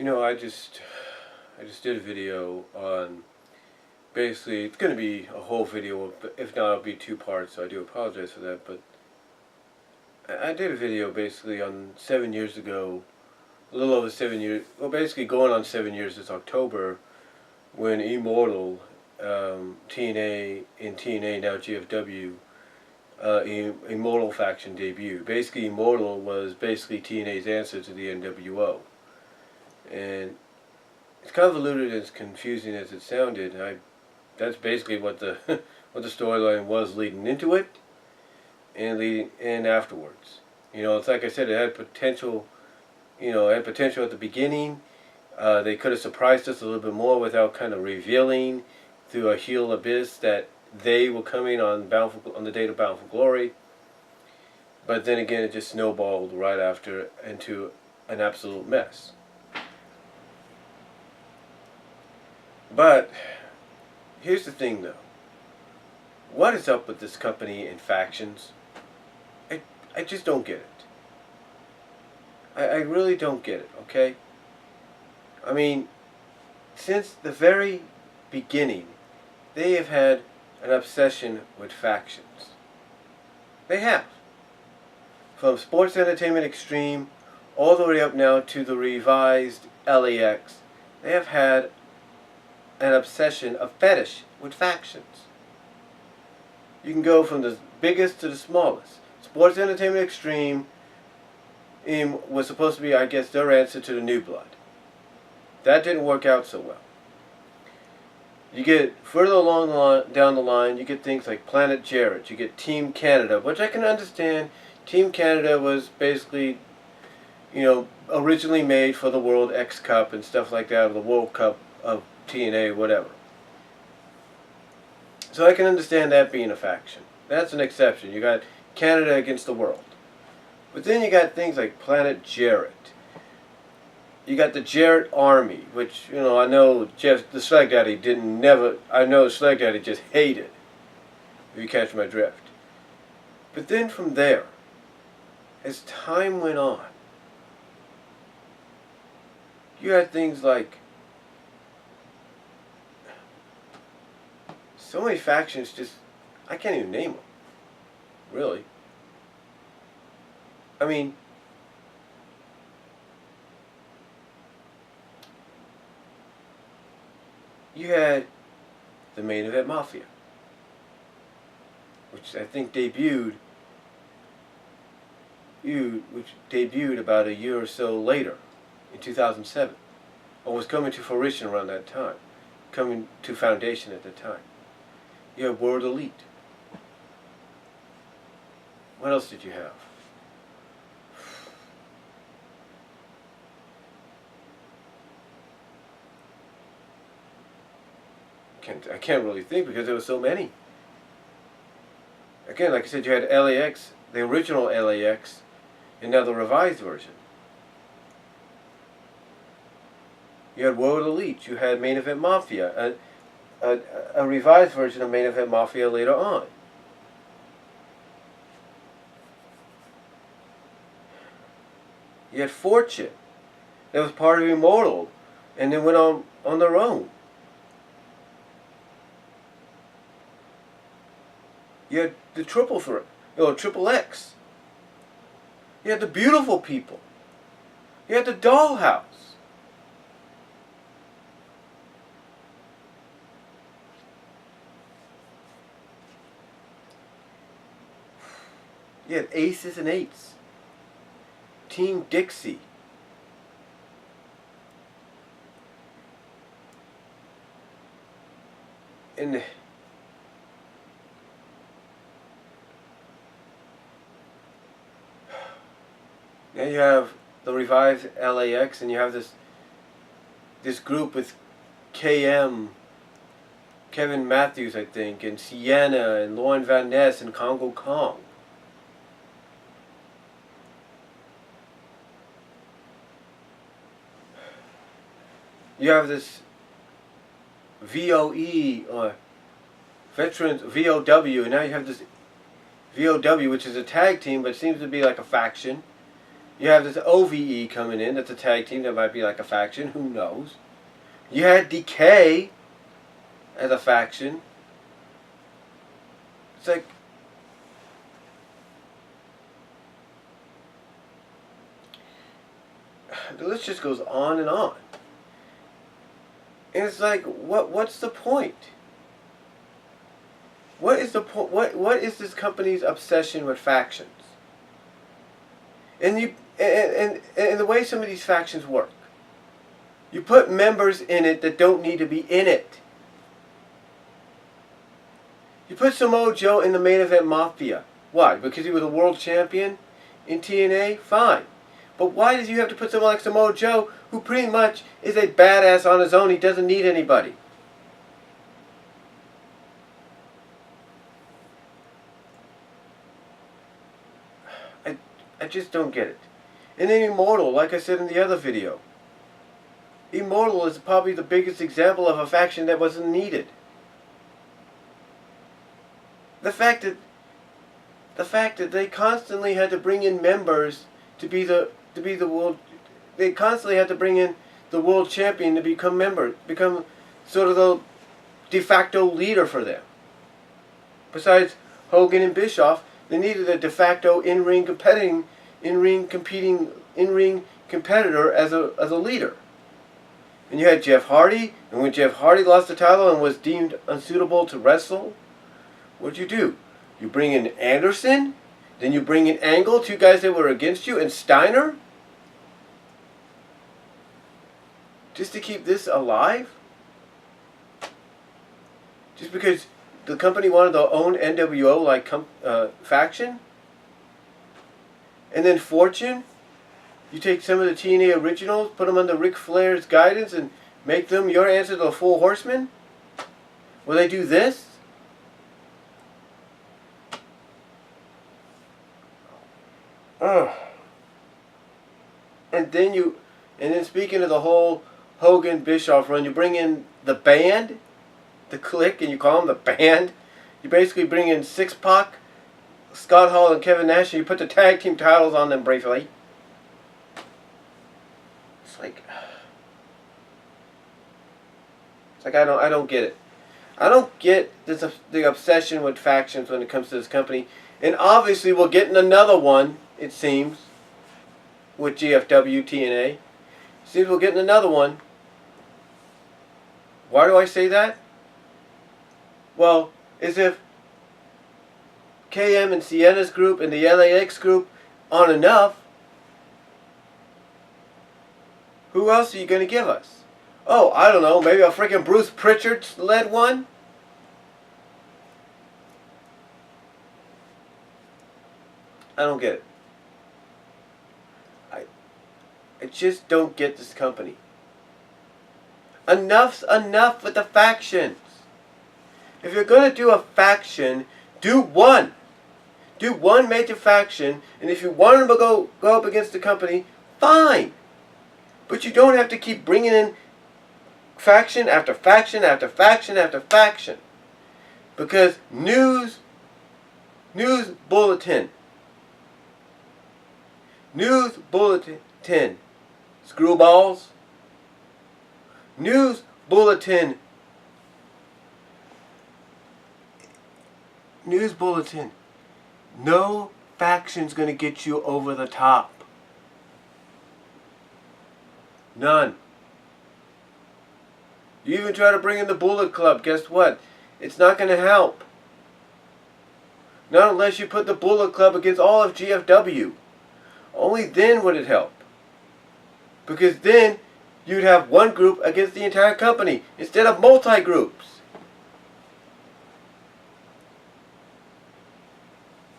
I just did a video on, basically, it's going to be a whole video, but if not, it'll be two parts, so I do apologize for that, but I did a video basically on 7 years ago, a little over 7 years, well basically going on 7 years this October, when Immortal, TNA and TNA, now GFW, Immortal faction debuted. Basically Immortal was basically TNA's answer to the NWO. And it's convoluted and as confusing as it sounded. That's basically what the what the storyline was leading into it, and afterwards. It's like I said, it had potential. It had potential at the beginning. They could have surprised us a little bit more without kind of revealing through a heel abyss that they were coming on the date of Bound for Glory. But then again, it just snowballed right after into an absolute mess. But here's the thing, though. What is up with this company and factions? I just don't get it. I really don't get it, okay? I mean, since the very beginning, they have had an obsession with factions. They have. From Sports Entertainment Extreme all the way up now to the revised LAX, they have had an obsession, a fetish with factions. You can go from the biggest to the smallest. Sports Entertainment Extreme was supposed to be, I guess, their answer to the New Blood. That didn't work out so well. You get further down the line, you get things like Planet Jarrett. You get Team Canada, which I can understand. Team Canada was basically, originally made for the World X Cup and stuff like that, or the World Cup of TNA, whatever. So I can understand that being a faction. That's an exception. You got Canada against the world. But then you got things like Planet Jarrett. You got the Jarrett Army, which, I know the Slag Daddy I know Slag Daddy just hated, if you catch my drift. But then from there, as time went on, you had things like, so many factions I can't even name them, really. I mean, you had the Main Event Mafia, which I think debuted about a year or so later, in 2007, or was coming to fruition around that time, coming to foundation at the time. You had World Elite. What else did you have? I can't really think because there were so many. Again, like I said, you had LAX, the original LAX, and now the revised version. You had World Elite. You had Main Event Mafia, a revised version of Main Event Mafia later on. You had Fortune, that was part of Immortal, and then went on their own. You had the Triple Threat, Triple X. You had the Beautiful People. You had the Dollhouse. You had Aces and Eights. Team Dixie. And now you have the revived LAX, and you have this group with KM, Kevin Matthews, I think, and Sienna, and Lauren Van Ness, and Congo Kong. You have this VOE, or Veterans, VOW, and now you have this VOW, which is a tag team, but seems to be like a faction. You have this OVE coming in. That's a tag team that might be like a faction. Who knows? You had Decay as a faction. It's like, the list just goes on and on. And it's like, what's the point? What is the point? What is this company's obsession with factions? And the way some of these factions work, you put members in it that don't need to be in it. You put Samoa Joe in the main event Mafia. Why? Because he was a world champion in TNA? Fine. But why does you have to put someone like Samoa Joe, who pretty much is a badass on his own? He doesn't need anybody. I just don't get it. And then Immortal, like I said in the other video, Immortal is probably the biggest example of a faction that wasn't needed. The fact that they constantly had to bring in members to be the world, they constantly had to bring in the world champion to become sort of the de facto leader for them. Besides Hogan and Bischoff, they needed a de facto in-ring competitor as a leader. And you had Jeff Hardy, and when Jeff Hardy lost the title and was deemed unsuitable to wrestle, what'd you do? You bring in Anderson, then you bring in Angle, two guys that were against you, and Steiner? Just to keep this alive? Just because the company wanted to own NWO-like faction? And then Fortune? You take some of the TNA originals, put them under Ric Flair's guidance, and make them your answer to the Four Horsemen? Will they do this? And then speaking of the whole Hogan Bischoff run, you bring in the band, the Clique, and you call them the band. You basically bring in Six-Pac, Scott Hall, and Kevin Nash, and you put the tag team titles on them briefly. It's like I don't get it. I don't get the obsession with factions when it comes to this company. And obviously we're getting another one, it seems, with GFW TNA. Seems we're getting another one. Why do I say that? Well, as if KM and Sienna's group and the LAX group aren't enough. Who else are you going to give us? Oh, I don't know, maybe a freaking Bruce Pritchard-led one? I don't get it. I just don't get this company. Enough's enough with the factions. If you're going to do a faction, do one. Do one major faction, and if you want them to go up against the company, fine. But you don't have to keep bringing in faction after faction after faction after faction. Because news bulletin, screwballs, news bulletin, no faction's gonna get you over the top. None. You even try to bring in the Bullet Club, guess what? It's not gonna help. Not unless you put the Bullet Club against all of GFW. Only then would it help. Because then you'd have one group against the entire company instead of multi-groups.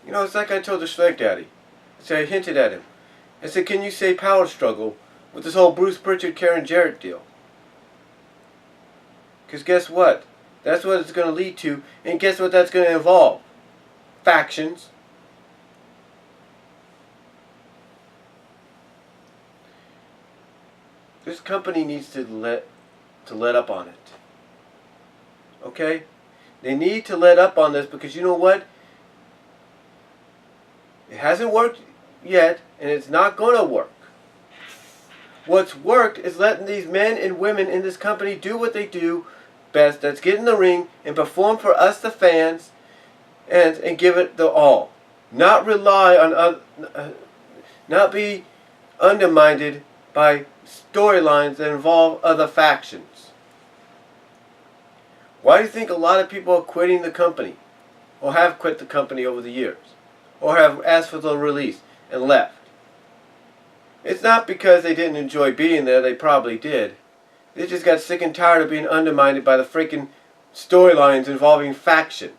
You know, it's like I told the Schleg Daddy. I hinted at him. I said, can you say power struggle with this whole Bruce Pritchard, Karen Jarrett deal? Because guess what? That's what it's going to lead to. And guess what that's going to involve? Factions. This company needs to let up on it. Okay? They need to let up on this because you know what? It hasn't worked. yet, and it's not going to work. What's worked is letting these men and women in this company do what they do best. That's get in the ring and perform for us, the fans, and give it the all. Not rely on, not be undermined by storylines that involve other factions. Why do you think a lot of people are quitting the company, or have quit the company over the years, or have asked for the release and left? It's not because they didn't enjoy being there. They probably did. They just got sick and tired of being undermined by the freaking storylines involving factions.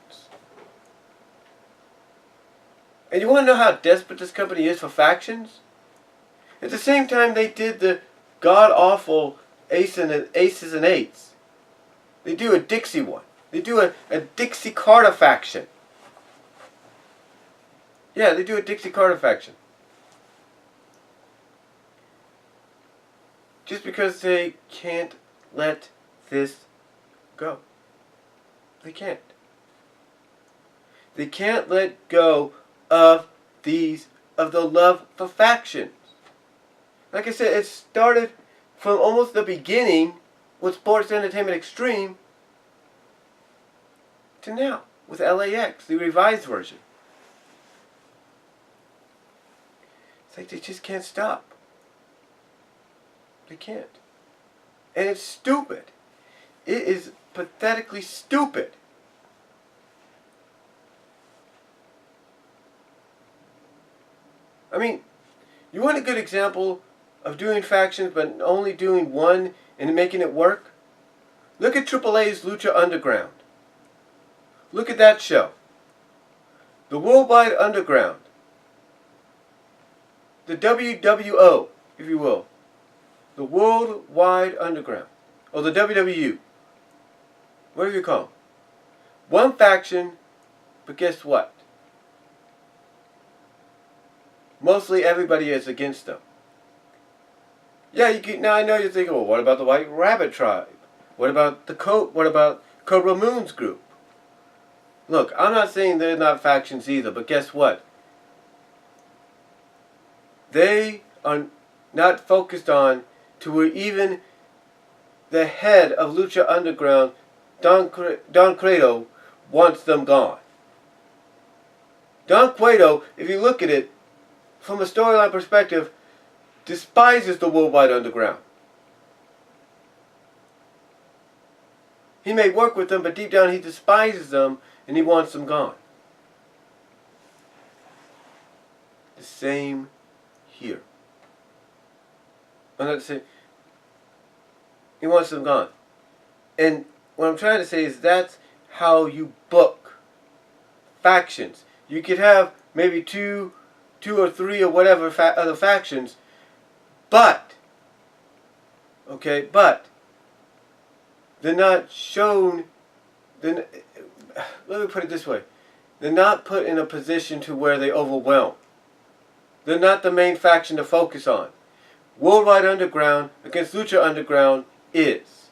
And you want to know how desperate this company is for factions? At the same time they did the god-awful Aces and Eights, they do a Dixie one. They do a Dixie Carter faction. Yeah, they do a Dixie Carter faction. Just because they can't let this go. They can't. They can't let go of the love for factions. Like I said, it started from almost the beginning with Sports Entertainment Extreme to now with LAX, the revised version. It's like they just can't stop. They can't. And it's stupid. It is pathetically stupid. I mean, you want a good example of doing factions but only doing one and making it work? Look at AAA's Lucha Underground. Look at that show. The Worldwide Underground. The WWO, if you will. The Worldwide Underground. Or the WWU. Whatever you call them. One faction, but guess what? Mostly everybody is against them. Yeah, you can, now I know you're thinking, well, what about the White Rabbit tribe? What about Cobra Moon's group? Look, I'm not saying they're not factions either, but guess what? They are not focused on to where even the head of Lucha Underground, Don Cueto, wants them gone. Don Cueto, if you look at it from a storyline perspective, despises the Worldwide Underground. He may work with them, but deep down he despises them and he wants them gone. The same here. I'm not saying he wants them gone. And what I'm trying to say is that's how you book factions. You could have maybe two or three or whatever other factions, but they're not shown. Let me put it this way: they're not put in a position to where they overwhelm. They're not the main faction to focus on. Worldwide Underground against Lucha Underground is.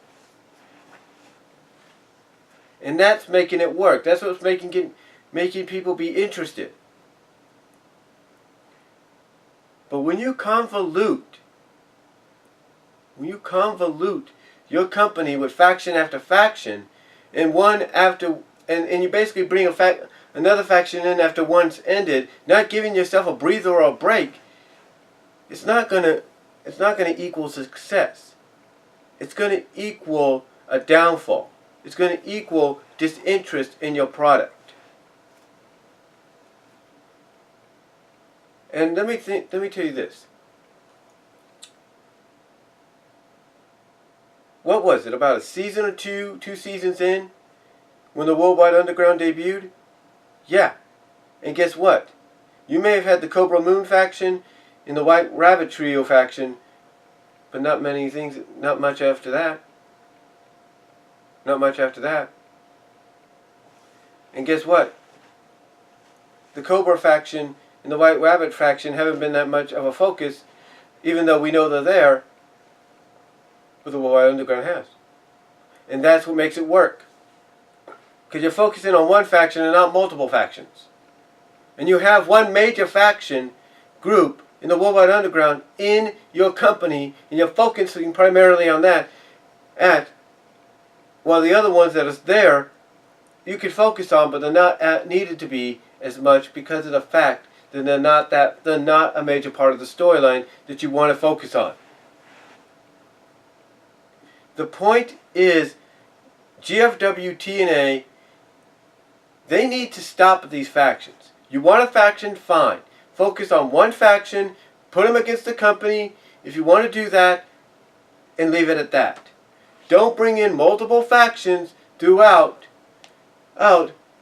And that's making it work. That's what's making people be interested. But when you convolute your company with faction after faction, and and you basically bring another faction in after one's ended, not giving yourself a breather or a break, it's not gonna equal success. It's gonna equal a downfall. It's gonna equal disinterest in your product. And let me tell you this. What was it, about a season or two seasons in, when the Worldwide Underground debuted? Yeah. And guess what? You may have had the Cobra Moon faction and the White Rabbit Trio faction, but not much after that. Not much after that. And guess what? The Cobra faction and the White Rabbit faction haven't been that much of a focus, even though we know they're there, but the Worldwide Underground has. And that's what makes it work. Because you're focusing on one faction and not multiple factions. And you have one major faction group in the Worldwide Underground in your company, and you're focusing primarily on that, while the other ones that are there, you can focus on, but they're not needed to be as much because of the fact that they're not a major part of the storyline that you want to focus on. The point is, GFW, TNA, they need to stop these factions. You want a faction, fine. Focus on one faction, put them against the company, if you want to do that, and leave it at that. Don't bring in multiple factions throughout,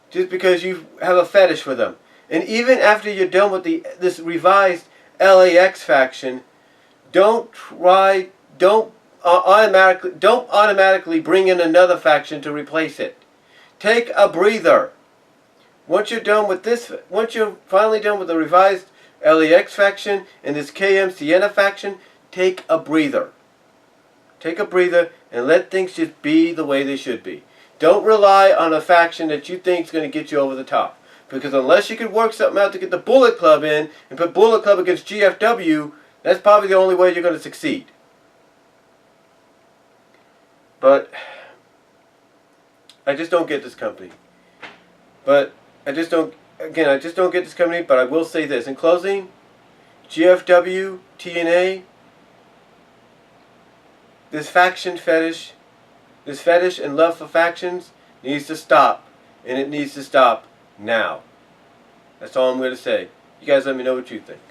just because you have a fetish for them. And even after you're done with this revised LAX faction, don't automatically bring in another faction to replace it. Take a breather. Once you're finally done with the revised LAX faction and this KM Sienna faction, take a breather. Take a breather and let things just be the way they should be. Don't rely on a faction that you think is going to get you over the top. Because unless you can work something out to get the Bullet Club in and put Bullet Club against GFW, that's probably the only way you're going to succeed. But I just don't get this company. But I just don't get this company, but I will say this. In closing, GFW, TNA, this faction fetish, this fetish and love for factions needs to stop. And it needs to stop now. That's all I'm going to say. You guys let me know what you think.